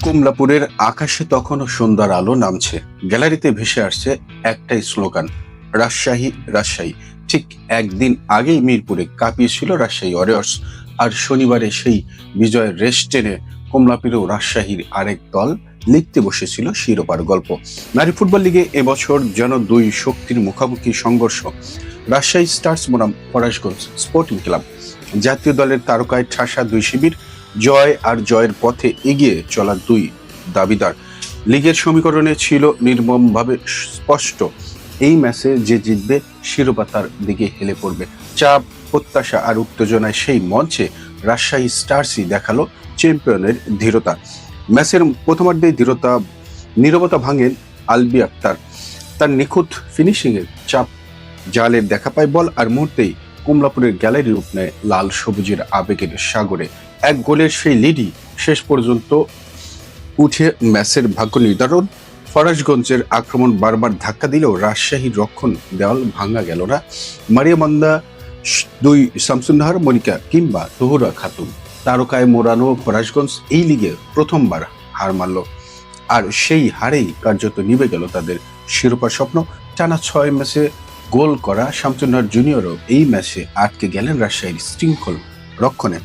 কমলাপুরের আকাশে তখনও সন্ধ্যার আলো নামছে। গ্যালারিতে ভেসে আসছে একটাই স্লোগান, রাজশাহী রাজশাহী। ঠিক একদিন আগেই মিরপুরে কাঁপিয়েছিল রাজশাহী ওয়ারিয়র্স, আর শনিবারে সেই বিজয়ের রেশ টেনে কমলাপুরেও রাজশাহীর আরেক দল লিখতে বসেছিল শিরোপার গল্প। নারী ফুটবল লিগে এবছর যেন দুই শক্তির মুখোমুখি সংঘর্ষ। রাজশাহী স্টার্স বনাম ফরাশগঞ্জ স্পোর্টিং ক্লাব। জাতীয় দলের তারকায় ঠাসা দুই শিবির, জয় আর জয়ের পথে এগিয়ে চলা দুই দাবিদার। লিগের সমীকরণে ছিল নির্মমভাবে স্পষ্ট, এই ম্যাচে যে জিতবে শিরোপা তার দিকে হেলে পড়বে। চাপ, প্রত্যাশা আর উত্তেজনায় সেই মঞ্চে রাজশাহী স্টার্সই দেখালো চ্যাম্পিয়নের ধীরতা। ম্যাচের প্রথমার্ধে নীরবতা ভাঙেন আলবি আক্তার। তার নিখুঁত ফিনিশিংয়ে চাপ জালের দেখা পায় বল, আর মুহূর্তেই কমলাপুরের গ্যালারি রূপ নেয় লাল সবুজের আবেগের সাগরে। এক গোলের সেই লিডই শেষ পর্যন্ত উঠে ম্যাচের ভাগ্য নির্ধারণ। ফরাশগঞ্জের আক্রমণ বারবার ধাক্কা দিলেও রাজশাহীর রক্ষণ দেওয়াল ভাঙা গেল না। মারিয়া মান্দা, দুই শামসুন্নাহার মনিকা কিংবা তহুরা খাতুন তারকায় মোড়ানো ফরাশগঞ্জ এই লিগে প্রথমবার হার মারল, আর সেই হারেই কার্যত নিভে গেল তাদের শিরোপার স্বপ্ন। টানা 6 ম্যাচে গোল করা শামসুন্নাহার জুনিয়রও এই ম্যাচে আটকে গেলেন রাজশাহীর শৃঙ্খল রক্ষণে।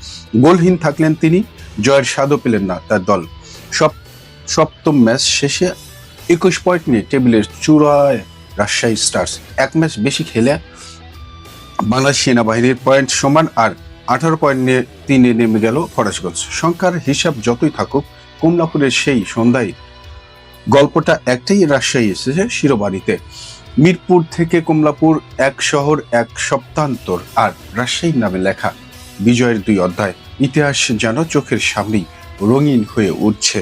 গোলহীন থাকলেন তিনি, জয়ের স্বাদও পেলেন না তার দল। সপ্তম ম্যাচ শেষে 21 পয়েন্ট নিয়ে টেবিলের চূড়ায় রাজশাহী স্টার্স। এক ম্যাচ বেশি খেলে বাংলাদেশ সেনাবাহিনীর পয়েন্ট সমান, আর 18 পয়েন্ট নিয়ে 3-এ নেমে গেল ফরাশগঞ্জ। সংখ্যার হিসাব যতই থাকুক, কমলাপুরের সেই সন্ধ্যায় গল্পটা একটাই, রাজশাহী এসেছে শিরোপা নিতে। মিরপুর থেকে কমলাপুর, এক শহর এক সপ্তাহান্তর, আর রাজশাহীর নামে লেখা বিজয়ের দুই অধ্যায়। ইতিহাস যেন চোখের সামনেই রঙিন হয়ে উঠছে।